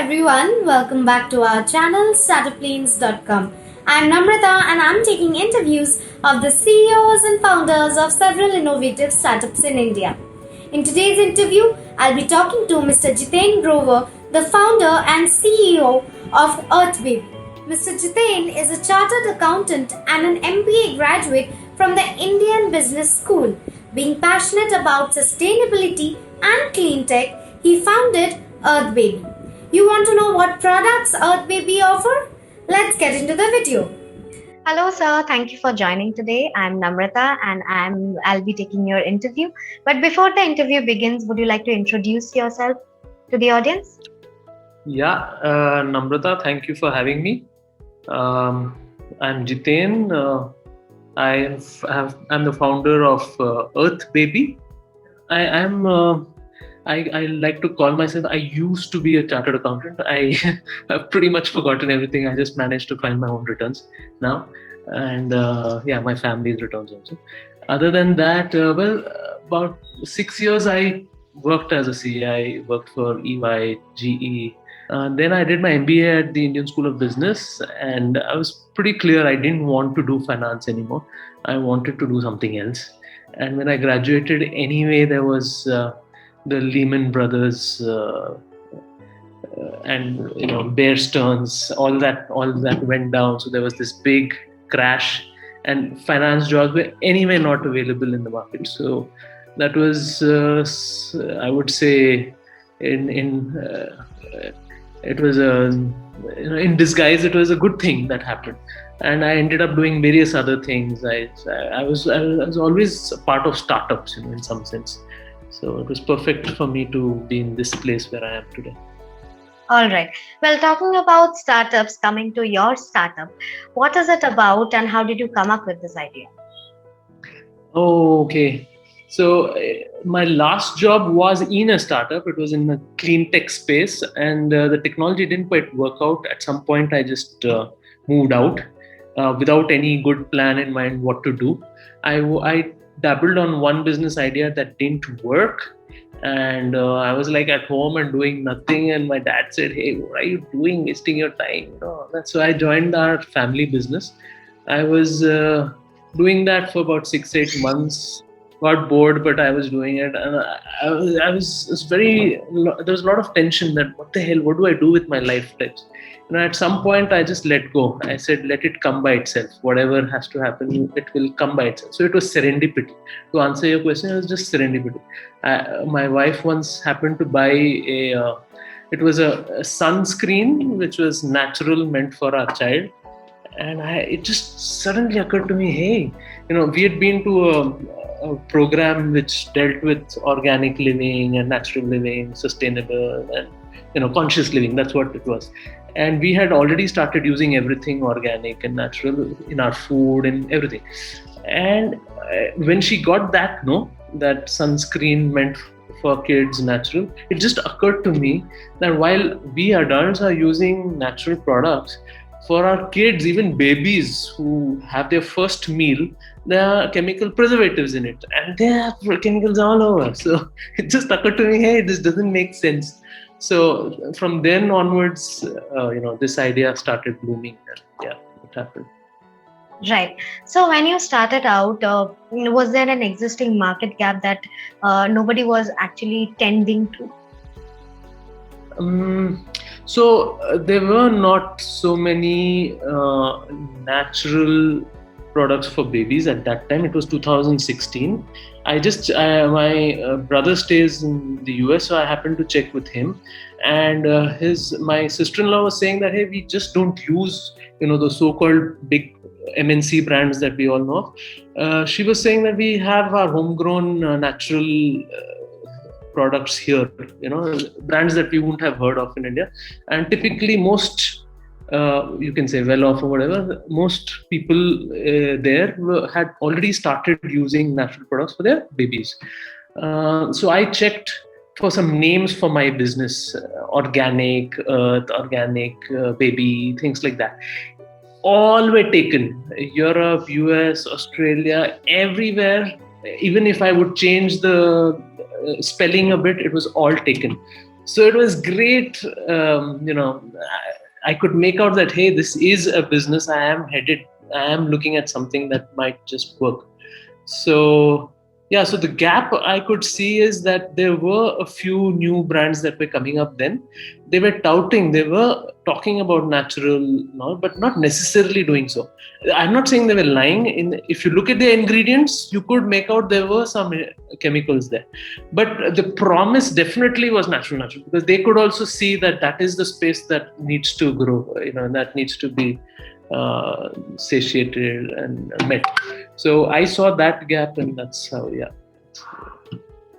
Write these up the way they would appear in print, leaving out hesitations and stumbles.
everyone, welcome back to our channel startuplanes.com. I'm Namrata and I'm taking interviews of the CEOs and founders of several innovative startups in India. In today's interview, I'll be talking to Mr. Jiten Grover, the founder and CEO of EarthBaby. Mr. Jiten is a Chartered Accountant and an MBA graduate from the Indian Business School. Being passionate about sustainability and cleantech, he founded EarthBaby. You want to know what products EarthBaby offer? Let's get into the video. Hello, sir. Thank you for joining today. I'm Namrata and I'll be taking your interview. But before the interview begins, would you like to introduce yourself to the audience? Yeah, Namrata, thank you for having me. I'm Jiten. I'm the founder of EarthBaby. I like to call myself, I used to be a chartered accountant. I've pretty much forgotten everything. I just managed to find my own returns now. And my family's returns also. Other than that, about 6 years I worked as a CA. I worked for EY, GE. Then I did my MBA at the Indian School of Business. And I was pretty clear I didn't want to do finance anymore. I wanted to do something else. And when I graduated anyway, there was... the Lehman Brothers and Bear Stearns, all that went down. So there was this big crash, and finance jobs were anyway not available in the market. So that was, I would say, it was in disguise. It was a good thing that happened, and I ended up doing various other things. I was always a part of startups, in some sense. So it was perfect for me to be in this place where I am today. All right. Well, talking about startups, coming to your startup, what is it about and how did you come up with this idea? Oh, okay. So my last job was in a startup. It was in the cleantech space, and the technology didn't quite work out. At some point, I just moved out without any good plan in mind what to do. I dabbled on one business idea that didn't work, and I was like at home and doing nothing, and my dad said, "Hey, what are you doing, wasting your time?" That's why I joined our family business. I was doing that for about 6-8 months, got bored, but I was doing it, and I was very, there was a lot of tension that what the hell, what do I do with my life? At some point, I just let go. I said, let it come by itself. Whatever has to happen, it will come by itself. So it was serendipity. To answer your question, it was just serendipity. My wife once happened to buy it was a sunscreen, which was natural, meant for our child. And it just suddenly occurred to me, hey, we had been to a program which dealt with organic living and natural living, sustainable and conscious living. That's what it was. And we had already started using everything organic and natural in our food and everything. And when she got that sunscreen meant for kids, natural, it just occurred to me that while we adults are using natural products, for our kids, even babies who have their first meal, there are chemical preservatives in it, and there are chemicals all over. So it just occurred to me, hey, this doesn't make sense. So from then onwards, this idea started blooming, and it happened. Right. So when you started out, was there an existing market gap that nobody was actually tending to? So there were not so many natural products for babies at that time. It was 2016. My brother stays in the US, so I happened to check with him, and my sister-in-law was saying that, hey, we just don't use the so-called big MNC brands that we all know of. She was saying that we have our homegrown natural products here, brands that we wouldn't have heard of in India, and typically most you can say well-off or whatever, most people there had already started using natural products for their babies. So I checked for some names for my business, organic, earth, organic, baby, things like that. All were taken. Europe, US, Australia, everywhere. Even if I would change the spelling a bit, it was all taken. So it was great. I could make out that, hey, this is a business. I am looking at something that might just work. So yeah, so the gap I could see is that there were a few new brands that were coming up then. They were talking about natural, but not necessarily doing so. I'm not saying they were lying. If you look at the ingredients, you could make out there were some chemicals there, but the promise definitely was natural, because they could also see that is the space that needs to grow, and that needs to be satiated and met. So I saw that gap, and that's how,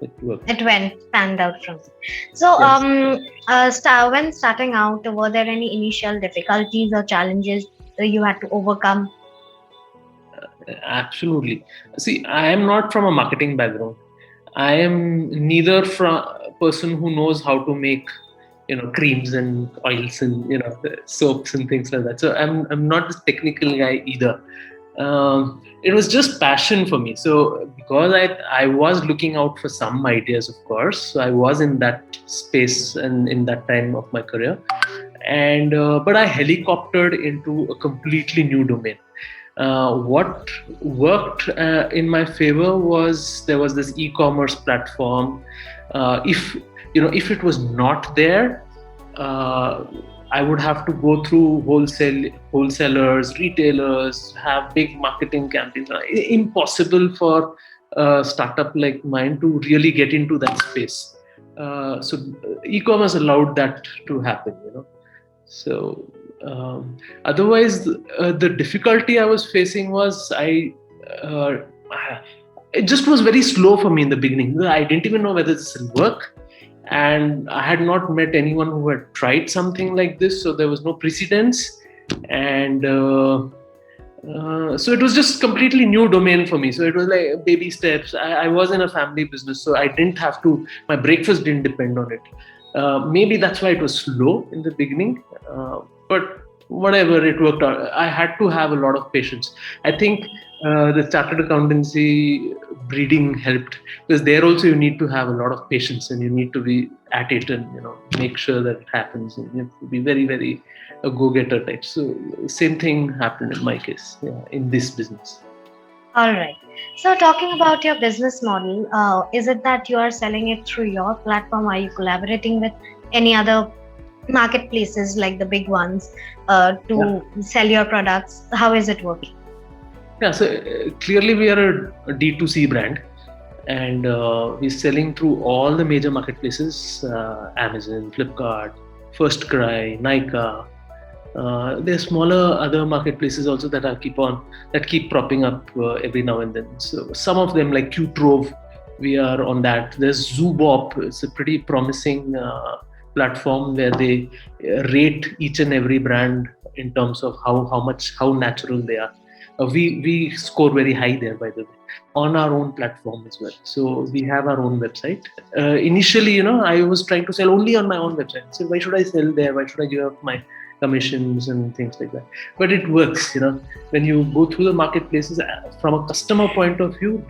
it worked. It went panned out from there. So, Yes. when starting out, were there any initial difficulties or challenges that you had to overcome? Absolutely. See, I am not from a marketing background. I am neither from a person who knows how to make, creams and oils and soaps and things like that. So I'm not this technical guy either. It was just passion for me. So because I was looking out for some ideas, of course. So I was in that space and in that time of my career, and but I helicoptered into a completely new domain. What worked in my favor was there was this e-commerce platform. If it was not there, uh, I would have to go through wholesalers, retailers, have big marketing campaigns. Impossible for a startup like mine to really get into that space. So e-commerce allowed that to happen. So otherwise, the difficulty I was facing was it just was very slow for me in the beginning. I didn't even know whether this will work, and I had not met anyone who had tried something like this, so there was no precedence, and so it was just completely new domain for me. So it was like baby steps. I was in a family business, so I didn't have to. My breakfast didn't depend on it. Maybe that's why it was slow in the beginning, but whatever, it worked out. I had to have a lot of patience. I think the chartered accountancy breeding helped, because there also you need to have a lot of patience, and you need to be at it, and make sure that it happens, and you have to be very, very a go-getter type. So same thing happened in my case, in this business. All right. So, talking about your business model, is it that you are selling it through your platform? Are you collaborating with any other marketplaces like the big ones to sell your products? How is it working? Yeah, so clearly we are a D2C brand, and we're selling through all the major marketplaces: Amazon, Flipkart, First Cry, Nykaa. There's smaller other marketplaces also that keep propping up every now and then. So some of them, like Qtrove, we are on that. There's Zoobop. It's a pretty promising platform where they rate each and every brand in terms of how natural they are. We score very high there, by the way, on our own platform as well. So we have our own website. Initially, I was trying to sell only on my own website. So why should I sell there? Why should I give up my commissions and things like that? But it works. When you go through the marketplaces, from a customer point of view,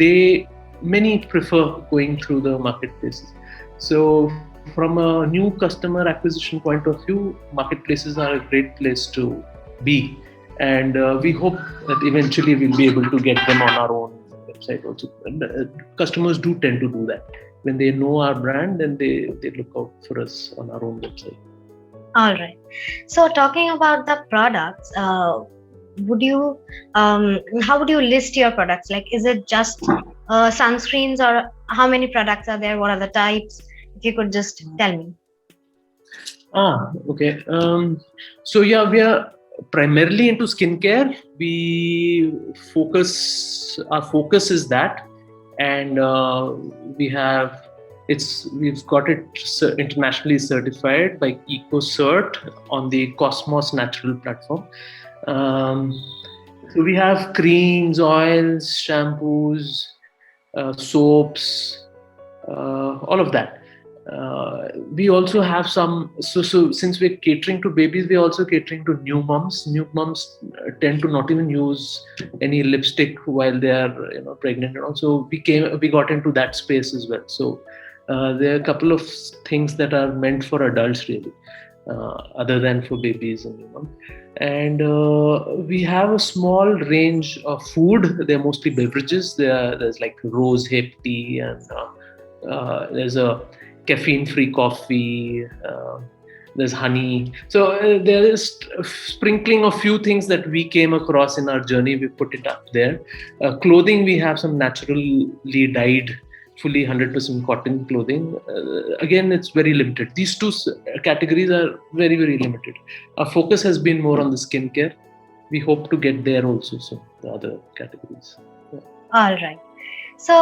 many prefer going through the marketplaces. So from a new customer acquisition point of view, marketplaces are a great place to be. And we hope that eventually we'll be able to get them on our own website also. And, customers do tend to do that. When they know our brand, then they look out for us on our own website. All right. So, talking about the products, would you how would you list your products? Like, is it just sunscreens, or how many products are there? What are the types? If you could just tell me. Okay. So yeah, we are primarily into skincare. Our focus is that, and we've got it internationally certified by EcoCert on the Cosmos Natural platform. So we have creams, oils, shampoos, soaps, all of that. We also have some. So since we're catering to babies, we're also catering to new moms. New moms tend to not even use any lipstick while they are pregnant, and also we got into that space as well. So There are a couple of things that are meant for adults really, other than for babies and we have a small range of food. They're mostly beverages. There's like rose hip tea and there's a caffeine-free coffee. There's honey. So there is a sprinkling of few things that we came across in our journey. We put it up there. Clothing, we have some naturally dyed, fully 100% cotton clothing. Again, it's very limited. These two categories are very, very limited. Our focus has been more on the skincare. We hope to get there also, so the other categories. Yeah. All right. So,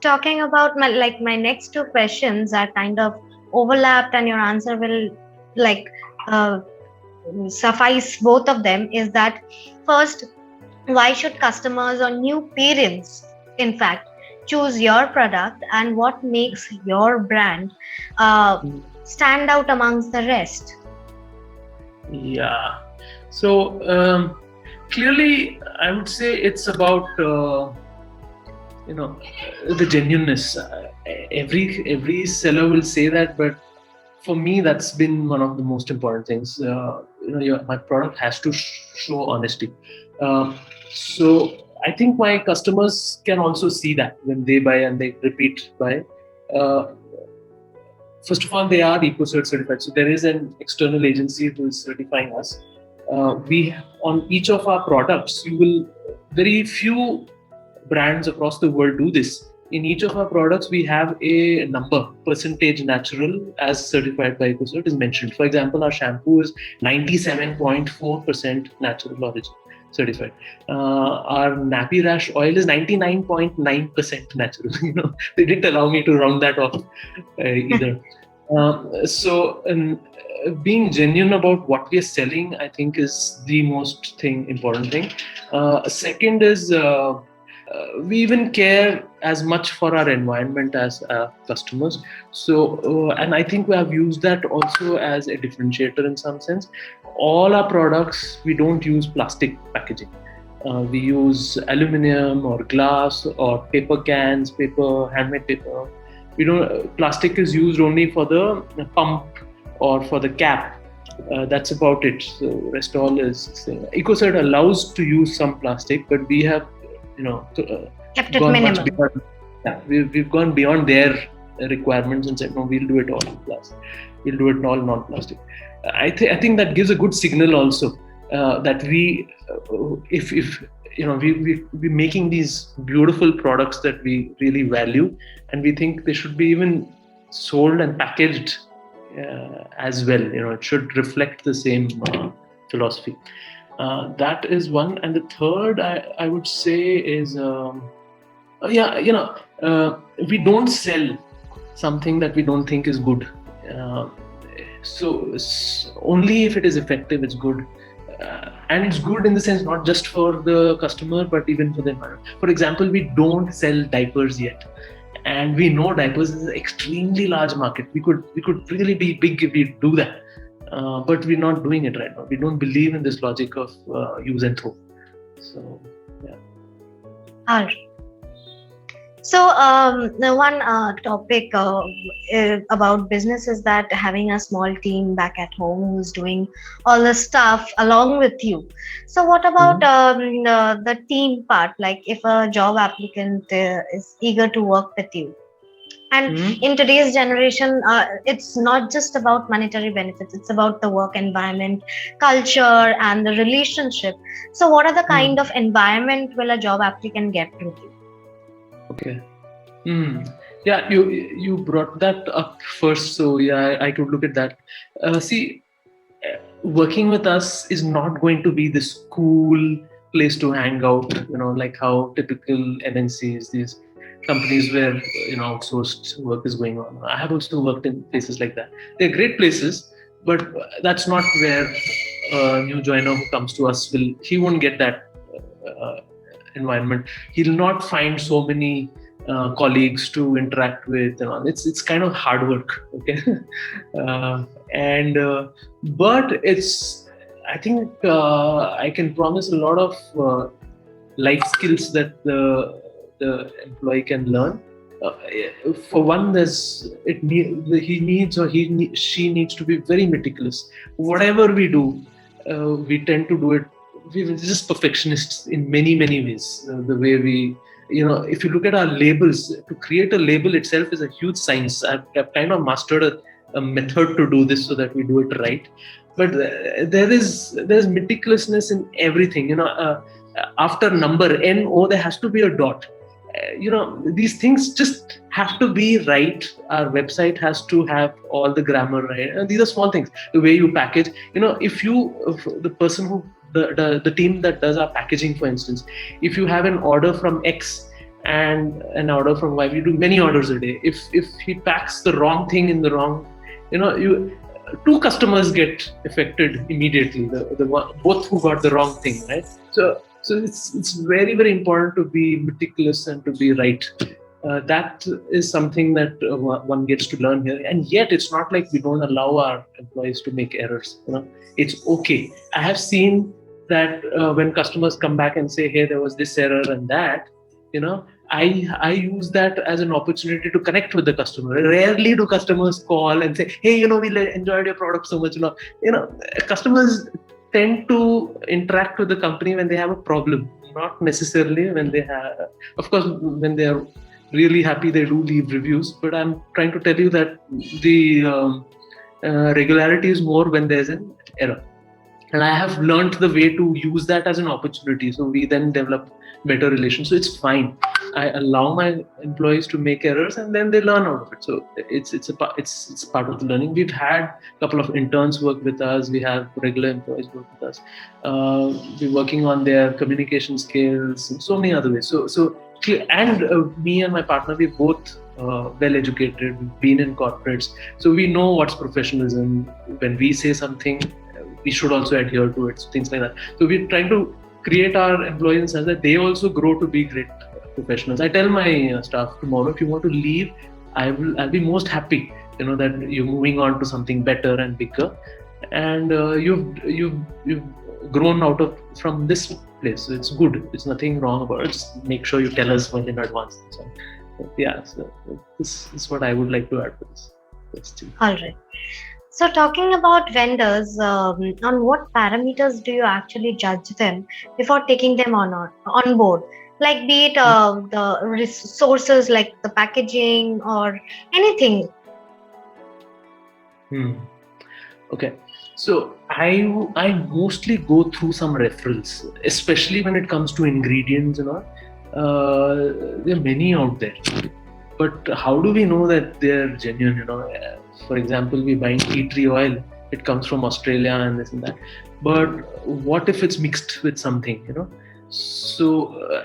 talking about my next two questions are kind of overlapped, and your answer will uh, suffice both of them. Is that first, why should customers or new parents, in fact, choose your product, and what makes your brand stand out amongst the rest? Yeah. So clearly, I would say it's about the genuineness. Every seller will say that, but for me, that's been one of the most important things. My product has to show honesty. So I think my customers can also see that when they buy and they repeat buy. First of all, they are EcoCert certified. So there is an external agency who is certifying us. We on each of our products, very few brands across the world do this. In each of our products, we have a number, percentage natural as certified by EcoCert is mentioned. For example, our shampoo is 97.4% natural origin certified. Our nappy rash oil is 99.9% natural. They didn't allow me to round that off either. So being genuine about what we are selling, I think, is the most important thing. Second is we even care as much for our environment as our customers. So, and I think we have used that also as a differentiator in some sense. All our products, we don't use plastic packaging. We use aluminum or glass or paper cans, handmade paper. Plastic is used only for the pump or for the cap. That's about it. So rest all is EcoCert allows to use some plastic, but we have kept it minimal. Beyond, we've gone beyond their requirements and said, no, we'll do it all in plastic. We'll do it all non-plastic. I think that gives a good signal also that we're making these beautiful products that we really value, and we think they should be even sold and packaged as well. It should reflect the same philosophy. That is one. And the third, I would say, is we don't sell something that we don't think is good. So only if it is effective, it's good. And it's good in the sense not just for the customer, but even for the environment. For example, we don't sell diapers yet. And we know diapers is an extremely large market. We could really be big if we do that. But we're not doing it right now. We don't believe in this logic of use and throw. So, yeah. All right. So, the one topic about business is that having a small team back at home who's doing all the stuff along with you. So, what about the team part? Like, if a job applicant is eager to work with you, and in today's generation, it's not just about monetary benefits, it's about the work environment, culture, and the relationship. So what are the kind of environment will a job applicant get with you? Okay. Yeah, you brought that up first, so yeah, I could look at that. See, working with us is not going to be this cool place to hang out, like how typical MNCs, these companies where outsourced work is going on. I have also worked in places like that. They're great places, but that's not where a new joiner who comes to us he won't get that environment. He'll not find so many colleagues to interact with. It's kind of hard work, okay? But it's, I think I can promise a lot of life skills that the employee can learn. For one, he needs or she needs to be very meticulous. Whatever we do, we tend to do it. We're just perfectionists in many ways. The way we, if you look at our labels, to create a label itself is a huge science. I've kind of mastered a method to do this so that we do it right. But there's meticulousness in everything. After number NO, there has to be a dot. These things just have to be right. Our website has to have all the grammar right. And these are small things. The way you package, if the person who the team that does our packaging, for instance, if you have an order from X and an order from Y, we do many orders a day. If he packs the wrong thing in the wrong, two customers get affected immediately. Both who got the wrong thing, right? So it's very important to be meticulous and to be right. That is something that one gets to learn here. And yet it's not like we don't allow our employees to make errors. It's okay. I have seen that when customers come back and say, hey, there was this error and that, I use that as an opportunity to connect with the customer. Rarely do customers call and say, hey, we enjoyed your product so much. Customers tend to interact with the company when they have a problem, not necessarily when they have. Of course, when they are really happy, they do leave reviews. But I'm trying to tell you that the regularity is more when there's an error. And I have learned the way to use that as an opportunity. So we then develop better relations. So it's fine. I allow my employees to make errors and then they learn out of it. So it's part of the learning. We've had a couple of interns work with us. We have regular employees work with us. We're working on their communication skills and so many other ways. And me and my partner, we're both well educated. We've been in corporates. So we know what's professionalism. When we say something, we should also adhere to it, things like that. So we're trying to create our employees in such that they also grow to be great professionals. I tell my staff tomorrow, if you want to leave, I'll be most happy, that you're moving on to something better and bigger, and you've grown from this place. So it's good. It's nothing wrong about it. Just make sure you tell us well in advance. So this is what I would like to add to this question. All right. So talking about vendors, on what parameters do you actually judge them before taking them on board? Like be it the resources, like the packaging or anything. Okay. So I mostly go through some referrals, especially when it comes to ingredients and all. There are many out there. But how do we know that they're genuine? For example, we buy tea tree oil. It comes from Australia and this and that. But what if it's mixed with something? So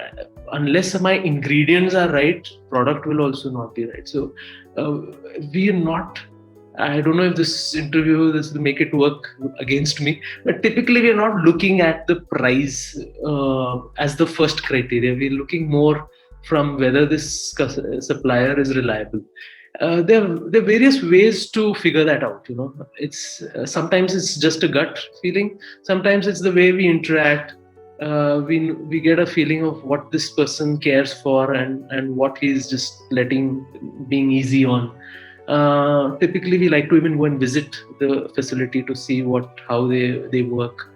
unless my ingredients are right, product will also not be right. So we are not. I don't know if this interview will make it work against me, but typically we are not looking at the price as the first criteria. We're looking more from whether this supplier is reliable. There are various ways to figure that out. It's sometimes it's just a gut feeling. Sometimes it's the way we interact. We get a feeling of what this person cares for and what he's just being easy on. Typically, we like to even go and visit the facility to see how they work.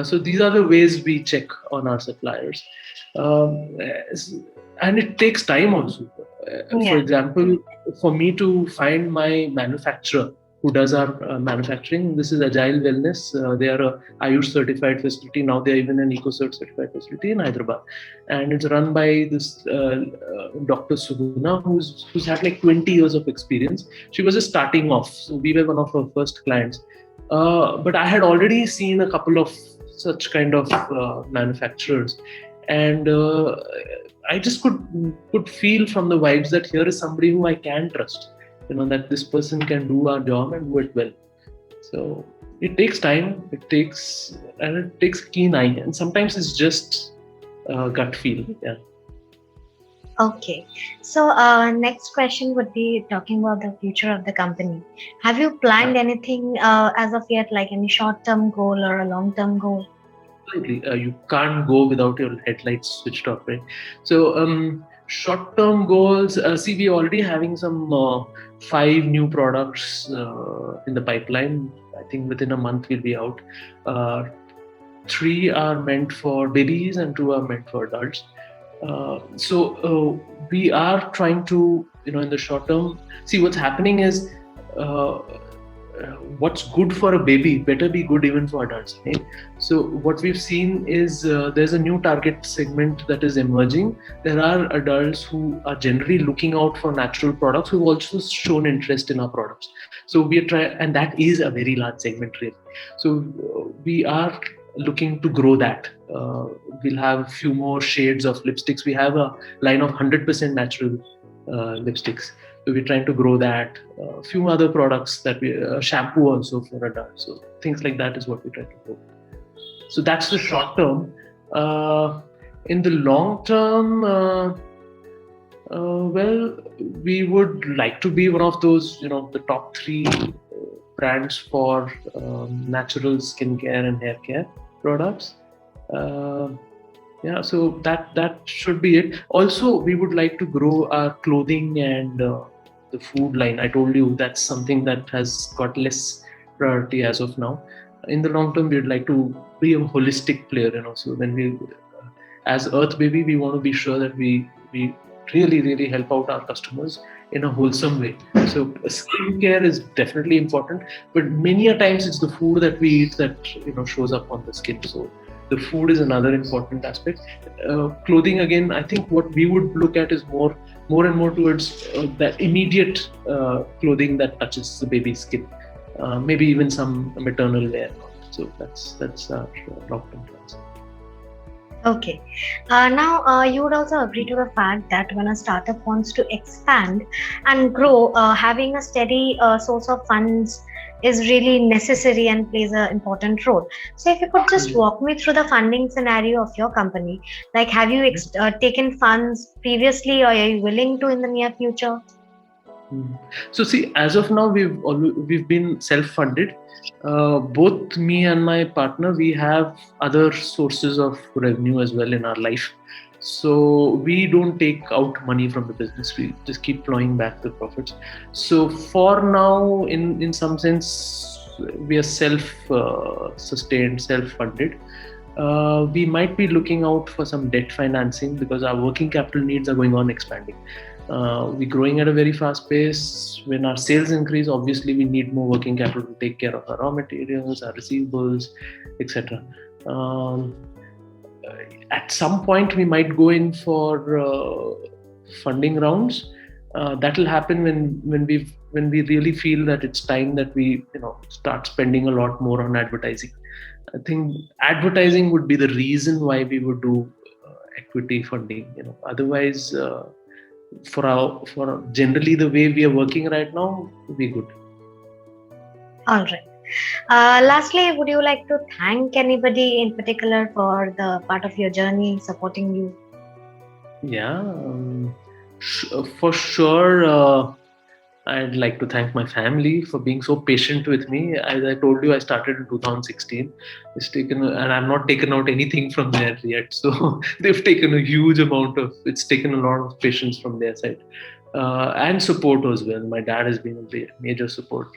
So these are the ways we check on our suppliers. And it takes time also. For example, for me to find my manufacturer who does our manufacturing, this is Agile Wellness. They are a Ayush certified facility. Now they are even an EcoCert certified facility in Hyderabad. And it's run by this Dr. Suguna, who's had like 20 years of experience. She was just starting off. So we were one of her first clients. But I had already seen a couple of such kind of manufacturers. And I just could feel from the vibes that here is somebody who I can trust, that this person can do our job and do it well. So it takes time, it takes keen eye, and sometimes it's just gut feel. Yeah. Okay. So next question would be talking about the future of the company. Have you planned anything as of yet, like any short-term goal or a long-term goal? You can't go without your headlights switched off, right? So Short-term goals. See, we're already having some 5 new products in the pipeline. I think within a month we'll be out. 3 are meant for babies and 2 are meant for adults. So we are trying to, in the short term, see what's happening is what's good for a baby better be good even for adults. Right? So what we've seen is there's a new target segment that is emerging. There are adults who are generally looking out for natural products who've also shown interest in our products. So we are trying, and that is a very large segment really. So we are looking to grow that. We'll have a few more shades of lipsticks. We have a line of 100% natural lipsticks. So we're trying to grow that. A few other products that we shampoo also for adults. So things like that is what we try to grow. So that's the short term. In the long term, well, we would like to be one of those, the top 3 brands for natural skincare and hair care products. Yeah, so that should be it. Also, we would like to grow our clothing and the food line. I told you that's something that has got less priority as of now. In the long term, we'd like to be a holistic player. So when we, as EarthBaby, we want to be sure that we really help out our customers in a wholesome way. So skincare is definitely important, but many a times it's the food that we eat that shows up on the skin. So the food is another important aspect. Clothing, again, I think what we would look at is more and more towards that immediate clothing that touches the baby's skin, maybe even some maternal wear. So that's our long-term plans. Okay. Now, you would also agree to the fact that when a startup wants to expand and grow, having a steady source of funds is really necessary and plays an important role. So if you could just walk me through the funding scenario of your company, like have you taken funds previously, or are you willing to in the near future? So see, as of now, we've been self-funded. Both me and my partner, we have other sources of revenue as well in our life. So we don't take out money from the business. We just keep plowing back the profits. So for now, in some sense, we are self-sustained, self-funded. We might be looking out for some debt financing because our working capital needs are going on expanding. We're growing at a very fast pace. When our sales increase, obviously we need more working capital to take care of our raw materials, our receivables, etc. At some point, we might go in for funding rounds. That will happen when we really feel that it's time that we start spending a lot more on advertising. I think advertising would be the reason why we would do equity funding. Otherwise, for generally the way we are working right now, we're good. All right. Lastly, would you like to thank anybody in particular for the part of your journey supporting you? Yeah, for sure. I'd like to thank my family for being so patient with me. As I told you, I started in 2016. And I've not taken out anything from there yet. So they've taken a huge amount it's taken a lot of patience from their side. And support as well. My dad has been a major support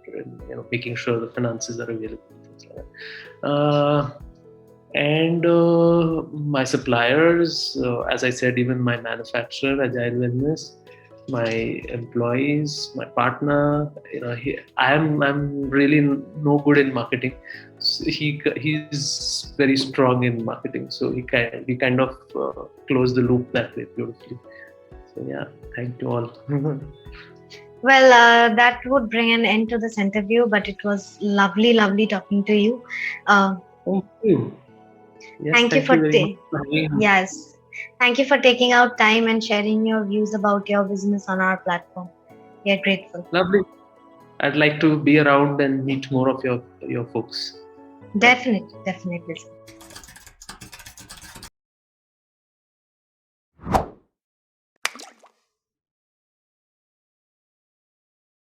in making sure the finances are available. And my suppliers, as I said, even my manufacturer, Agile Wellness, my employees, my partner. I'm really no good in marketing. He's very strong in marketing, so he kind of closed the loop that way beautifully. So yeah, thank you all. Well, that would bring an end to this interview, but it was lovely talking to you. Thank you. Yes, thank you for yes. Thank you for taking out time and sharing your views about your business on our platform. We are grateful. Lovely. I'd like to be around and meet more of your folks. Definitely.